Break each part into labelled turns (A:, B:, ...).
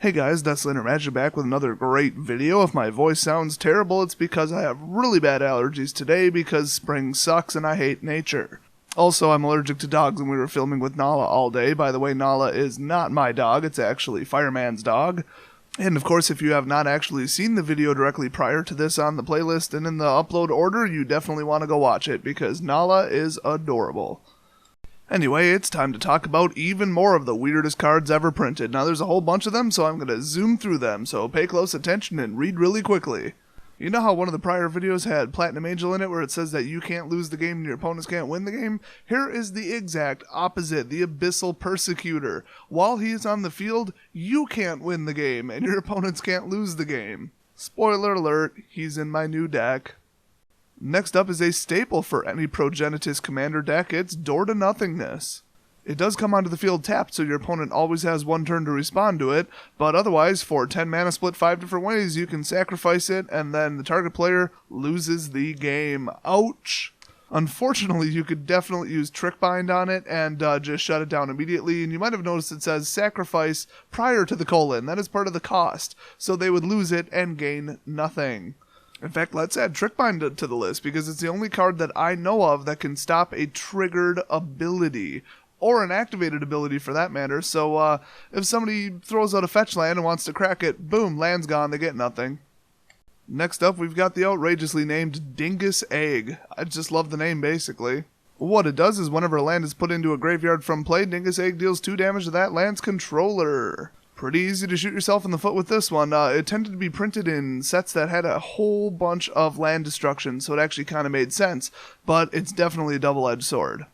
A: Hey guys, Desolator Magic back with another great video. If my voice sounds terrible, it's because I have really bad allergies today because spring sucks and I hate nature. Also, I'm allergic to dogs and we were filming with Nala all day. By the way, Nala is not my dog, it's actually Fireman's dog. And of course, if you have not actually seen the video directly prior to this on the playlist and in the upload order, you definitely want to go watch it because Nala is adorable. Anyway, it's time to talk about even more of the weirdest cards ever printed. Now, there's a whole bunch of them, so I'm going to zoom through them, so pay close attention and read really quickly. You know how one of the prior videos had Platinum Angel in it where it says that you can't lose the game and your opponents can't win the game? Here is the exact opposite, the Abyssal Persecutor. While he is on the field, you can't win the game and your opponents can't lose the game. Spoiler alert, he's in my new deck. Next up is a staple for any Progenitus Commander deck, it's Door to Nothingness. It does come onto the field tapped, so your opponent always has one turn to respond to it, but otherwise, for 10 mana split 5 different ways, you can sacrifice it, and then the target player loses the game. Ouch! Unfortunately, you could definitely use Trick Bind on it and just shut it down immediately, and you might have noticed it says sacrifice prior to the colon. That is part of the cost, so they would lose it and gain nothing. In fact, let's add Trick Bind to the list, because it's the only card that I know of that can stop a triggered ability, or an activated ability for that matter, so if somebody throws out a fetch land and wants to crack it, boom, land's gone, they get nothing. Next up, we've got the outrageously named Dingus Egg. I just love the name, basically. What it does is whenever a land is put into a graveyard from play, Dingus Egg deals 2 damage to that land's controller. Pretty easy to shoot yourself in the foot with this one. It tended to be printed in sets that had a whole bunch of land destruction, so it actually kind of made sense, but it's definitely a double-edged sword.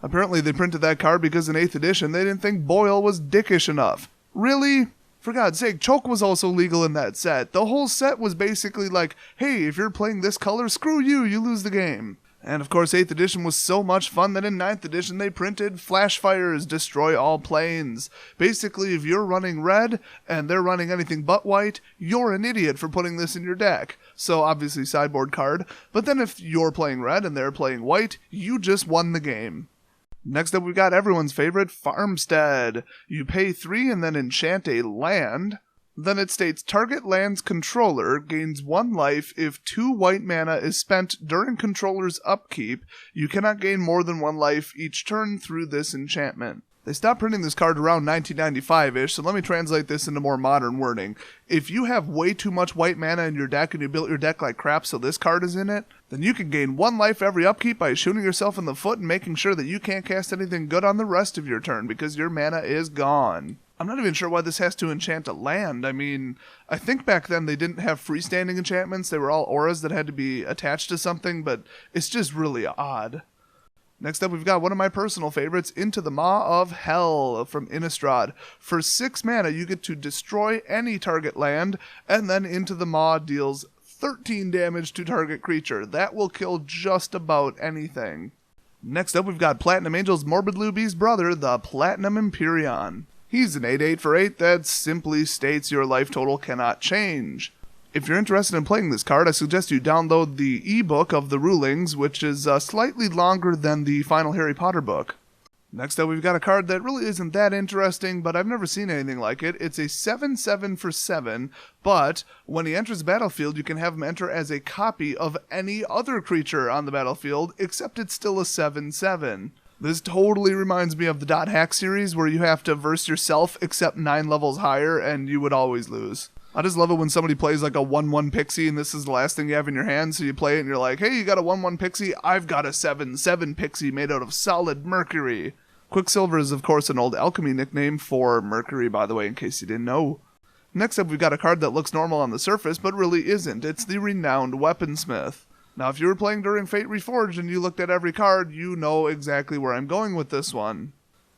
A: Apparently they printed that card because in 8th edition they didn't think Boyle was dickish enough. Really? For God's sake, Choke was also legal in that set. The whole set was basically like, hey, if you're playing this color, screw you, you lose the game. And of course 8th edition was so much fun that in 9th edition they printed Flash Fires, Destroy All Planes. Basically, if you're running red and they're running anything but white, you're an idiot for putting this in your deck. So obviously sideboard card, but then if you're playing red and they're playing white, you just won the game. Next up we've got everyone's favorite, Farmstead. You pay 3 and then enchant a land. Then it states, target land's controller gains 1 life if 2 white mana is spent during controller's upkeep. You cannot gain more than 1 life each turn through this enchantment. They stopped printing this card around 1995-ish, so let me translate this into more modern wording. If you have way too much white mana in your deck and you built your deck like crap so this card is in it, then you can gain 1 life every upkeep by shooting yourself in the foot and making sure that you can't cast anything good on the rest of your turn because your mana is gone. I'm not even sure why this has to enchant a land. I mean, I think back then they didn't have freestanding enchantments. They were all auras that had to be attached to something, but it's just really odd. Next up, we've got one of my personal favorites, Into the Maw of Hell from Innistrad. For 6 mana, you get to destroy any target land, and then Into the Maw deals 13 damage to target creature. That will kill just about anything. Next up, we've got Platinum Angel's Morbid Luby's brother, the Platinum Empyrean. He's an 8/8 for 8 that simply states your life total cannot change. If you're interested in playing this card, I suggest you download the ebook of the rulings, which is slightly longer than the final Harry Potter book. Next up, we've got a card that really isn't that interesting, but I've never seen anything like it. It's a 7/7 for 7, but when he enters the battlefield, you can have him enter as a copy of any other creature on the battlefield, except it's still a 7/7. This totally reminds me of the Dot Hack series where you have to verse yourself except 9 levels higher and you would always lose. I just love it when somebody plays like a 1/1 pixie and this is the last thing you have in your hand, so you play it and you're like, hey, you got a 1/1 pixie? I've got a 7/7 pixie made out of solid mercury. Quicksilver is of course an old alchemy nickname for mercury, by the way, in case you didn't know. Next up, we've got a card that looks normal on the surface but really isn't. It's the Renowned Weaponsmith. Now, if you were playing during Fate Reforged and you looked at every card, you know exactly where I'm going with this one.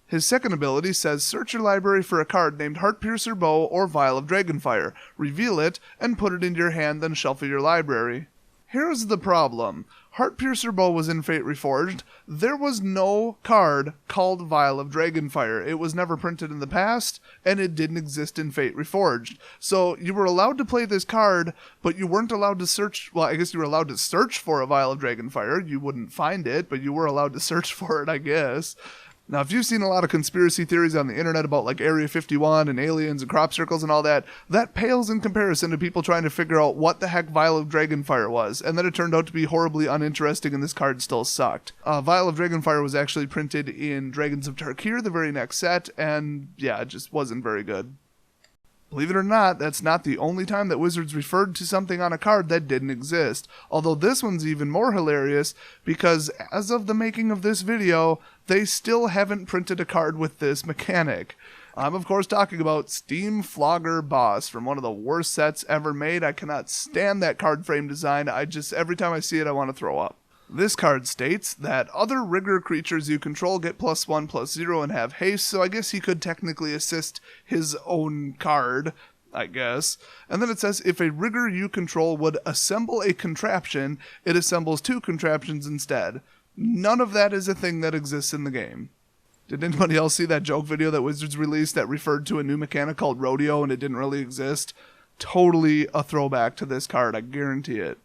A: His second ability says, search your library for a card named Heartpiercer Bow or Vial of Dragonfire. Reveal it, and put it into your hand, then shuffle your library. Here's the problem. Heartpiercer Bow was in Fate Reforged. There was no card called Vial of Dragonfire. It was never printed in the past, and it didn't exist in Fate Reforged. So you were allowed to play this card, but you weren't allowed to search. Well, I guess you were allowed to search for a Vial of Dragonfire. You wouldn't find it, but you were allowed to search for it, I guess. Now, if you've seen a lot of conspiracy theories on the internet about like Area 51 and aliens and crop circles and all that, that pales in comparison to people trying to figure out what the heck Vial of Dragonfire was, and then it turned out to be horribly uninteresting and this card still sucked. Vial of Dragonfire was actually printed in Dragons of Tarkir, the very next set, and yeah, it just wasn't very good. Believe it or not, that's not the only time that Wizards referred to something on a card that didn't exist. Although this one's even more hilarious because as of the making of this video, they still haven't printed a card with this mechanic. I'm of course talking about Steam Flogger Boss from one of the worst sets ever made. I cannot stand that card frame design. Every time I see it, I want to throw up. This card states that other rigor creatures you control get +1/+0 and have haste, so I guess he could technically assist his own card, I guess. And then it says, if a rigor you control would assemble a contraption, it assembles 2 contraptions instead. None of that is a thing that exists in the game. Did anybody else see that joke video that Wizards released that referred to a new mechanic called Rodeo and it didn't really exist? Totally a throwback to this card, I guarantee it.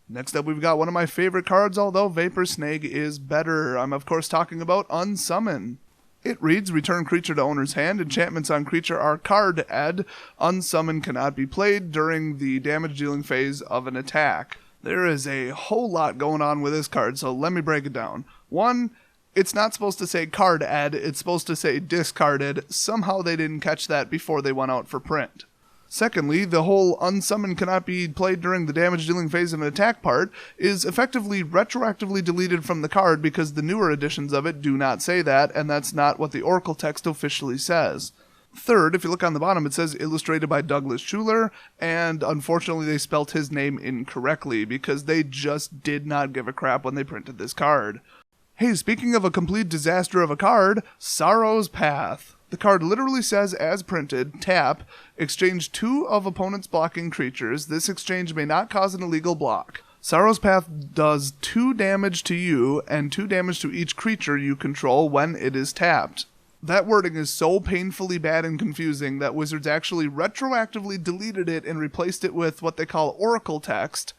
A: Next up, we've got one of my favorite cards, although Vapor Snake is better. I'm of course talking about Unsummon. It reads, return creature to owner's hand. Enchantments on creature are card add. Unsummon cannot be played during the damage dealing phase of an attack. There is a whole lot going on with this card, so let me break it down. 1, it's not supposed to say card add, it's supposed to say discarded. Somehow they didn't catch that before they went out for print. Secondly, the whole unsummon cannot be played during the damage-dealing phase of an attack part is effectively retroactively deleted from the card because the newer editions of it do not say that, and that's not what the Oracle text officially says. Third, if you look on the bottom, it says illustrated by Douglas Schuler, and unfortunately they spelt his name incorrectly because they just did not give a crap when they printed this card. Hey, speaking of a complete disaster of a card, Sorrow's Path. The card literally says, as printed, tap, exchange 2 of opponent's blocking creatures. This exchange may not cause an illegal block. Sorrow's Path does 2 damage to you and 2 damage to each creature you control when it is tapped. That wording is so painfully bad and confusing that Wizards actually retroactively deleted it and replaced it with what they call Oracle text,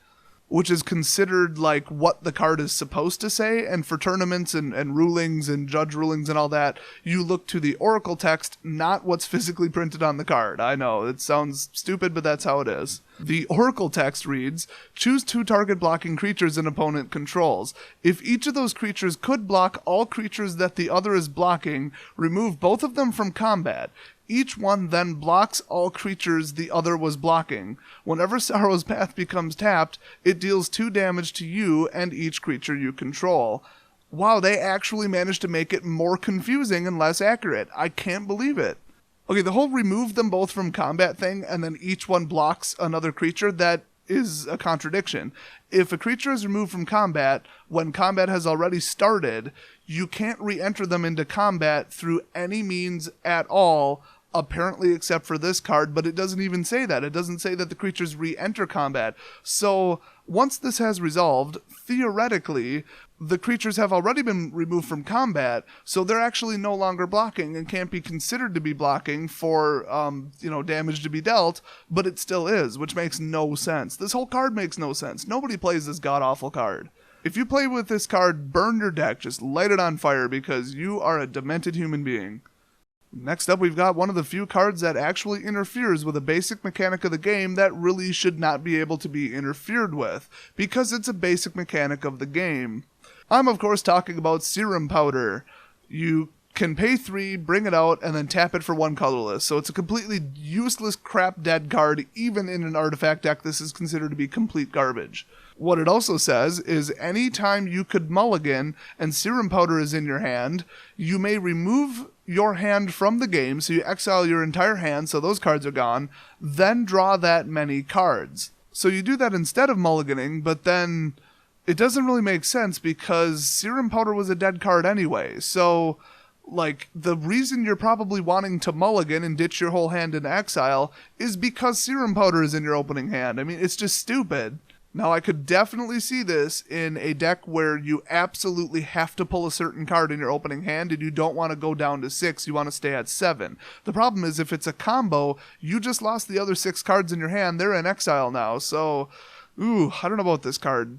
A: which is considered like what the card is supposed to say, and for tournaments and rulings and judge rulings and all that, you look to the Oracle text, not what's physically printed on the card. I know, it sounds stupid, but that's how it is. The Oracle text reads, choose 2 target blocking creatures an opponent controls. If each of those creatures could block all creatures that the other is blocking, remove both of them from combat. Each one then blocks all creatures the other was blocking. Whenever Sorrow's Path becomes tapped, it deals 2 damage to you and each creature you control. Wow, they actually managed to make it more confusing and less accurate. I can't believe it. Okay, the whole remove them both from combat thing and then each one blocks another creature, that is a contradiction. If a creature is removed from combat, when combat has already started, you can't re-enter them into combat through any means at all, apparently except for this card, but it doesn't even say that. It doesn't say that the creatures re-enter combat. So once this has resolved, theoretically, the creatures have already been removed from combat, so they're actually no longer blocking and can't be considered to be blocking for, damage to be dealt, but it still is, which makes no sense. This whole card makes no sense. Nobody plays this god-awful card. If you play with this card, burn your deck. Just light it on fire because you are a demented human being. Next up, we've got one of the few cards that actually interferes with a basic mechanic of the game that really should not be able to be interfered with, because it's a basic mechanic of the game. I'm of course talking about Serum Powder. You can pay 3, bring it out, and then tap it for 1 colorless, so it's a completely useless crap dead card. Even in an artifact deck, this is considered to be complete garbage. What it also says is anytime you could mulligan and Serum Powder is in your hand, you may remove your hand from the game, so you exile your entire hand, so those cards are gone, then draw that many cards. So you do that instead of mulliganing, but then it doesn't really make sense because Serum Powder was a dead card anyway, so the reason you're probably wanting to mulligan and ditch your whole hand in exile is because Serum Powder is in your opening hand. I mean, it's just stupid. Now, I could definitely see this in a deck where you absolutely have to pull a certain card in your opening hand and you don't want to go down to 6, you want to stay at 7. The problem is if it's a combo, you just lost the other 6 cards in your hand, they're in exile now, so, I don't know about this card.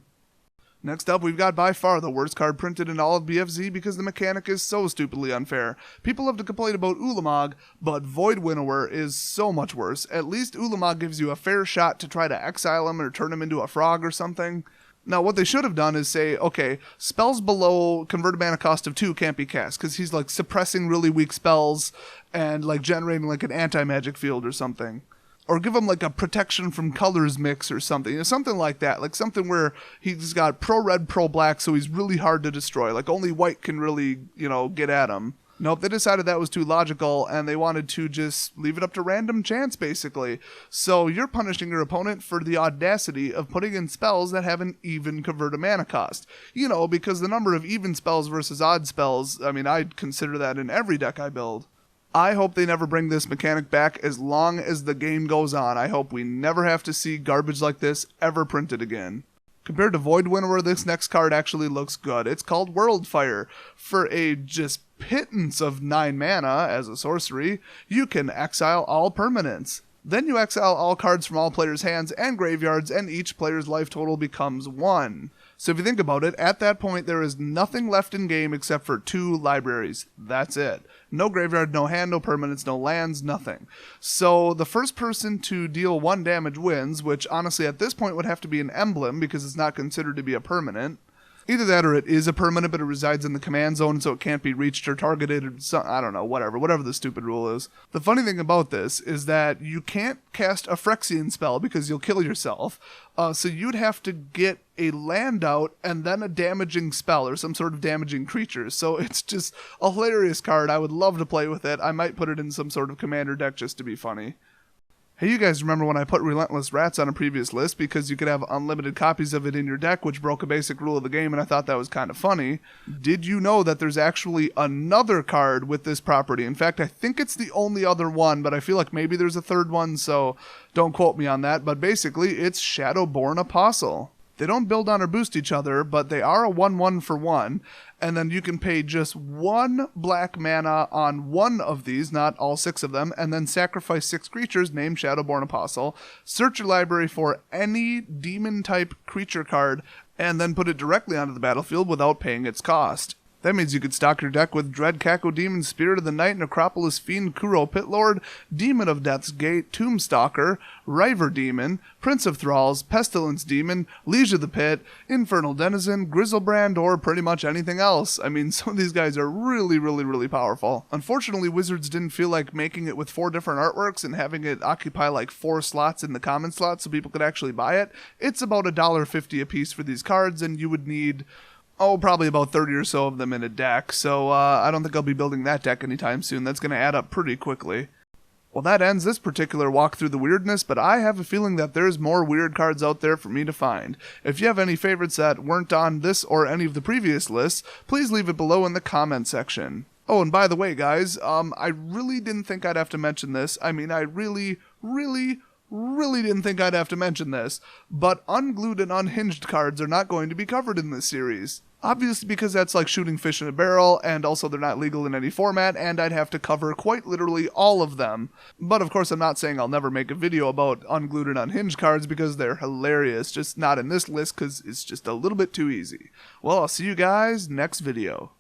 A: Next up, we've got by far the worst card printed in all of BFZ because the mechanic is so stupidly unfair. People love to complain about Ulamog, but Void Winnower is so much worse. At least Ulamog gives you a fair shot to try to exile him or turn him into a frog or something. Now, what they should have done is say, okay, spells below converted mana cost of 2 can't be cast, because he's like suppressing really weak spells and like generating like an anti-magic field or something. Or give him like a protection from colors mix or something. You know, something like that. Like something where he's got pro-red, pro-black, so he's really hard to destroy. Like only white can really, get at him. Nope, they decided that was too logical, and they wanted to just leave it up to random chance, basically. So you're punishing your opponent for the audacity of putting in spells that have an even converted mana cost. Because the number of even spells versus odd spells, I mean, I'd consider that in every deck I build. I hope they never bring this mechanic back as long as the game goes on. I hope we never have to see garbage like this ever printed again. Compared to Void Winnower, this next card actually looks good. It's called Worldfire. For a just pittance of 9 mana as a sorcery, you can exile all permanents. Then you exile all cards from all players' hands and graveyards, and each player's life total becomes 1. So if you think about it, at that point there is nothing left in game except for 2 libraries. That's it. No graveyard, no hand, no permanents, no lands, nothing. So the first person to deal 1 damage wins, which honestly at this point would have to be an emblem because it's not considered to be a permanent. Either that or it is a permanent, but it resides in the command zone, so it can't be reached or targeted or I don't know, whatever the stupid rule is. The funny thing about this is that you can't cast a Phyrexian spell because you'll kill yourself, so you'd have to get a land out and then a damaging spell or some sort of damaging creature. So it's just a hilarious card. I would love to play with it. I might put it in some sort of commander deck just to be funny. Hey, you guys remember when I put Relentless Rats on a previous list because you could have unlimited copies of it in your deck, which broke a basic rule of the game, and I thought that was kind of funny. Did you know that there's actually another card with this property? In fact, I think it's the only other one, but I feel like maybe there's a third one, so don't quote me on that. But basically, it's Shadowborn Apostle. They don't build on or boost each other, but they are a 1/1 for 1, and then you can pay just 1 black mana on one of these, not all 6 of them, and then sacrifice 6 creatures named Shadowborn Apostle, search your library for any demon-type creature card, and then put it directly onto the battlefield without paying its cost. That means you could stock your deck with Dread Cacodemon, Spirit of the Night, Necropolis Fiend, Kuro Pitlord, Demon of Death's Gate, Tombstalker, River Demon, Prince of Thralls, Pestilence Demon, Liege of the Pit, Infernal Denizen, Grizzlebrand, or pretty much anything else. I mean, some of these guys are really powerful. Unfortunately, Wizards didn't feel like making it with 4 different artworks and having it occupy like 4 slots in the common slot so people could actually buy it. It's about $1.50 a piece for these cards, and you would need probably about 30 or so of them in a deck, so I don't think I'll be building that deck anytime soon. That's going to add up pretty quickly. Well, that ends this particular walk through the weirdness, but I have a feeling that there's more weird cards out there for me to find. If you have any favorites that weren't on this or any of the previous lists, please leave it below in the comment section. Oh, and by the way, guys, I really didn't think I'd have to mention this. I mean, I really didn't think I'd have to mention this, but unglued and unhinged cards are not going to be covered in this series. Obviously because that's like shooting fish in a barrel, and also they're not legal in any format, and I'd have to cover quite literally all of them. But of course I'm not saying I'll never make a video about unglued and unhinged cards because they're hilarious, just not in this list because it's just a little bit too easy. Well, I'll see you guys next video.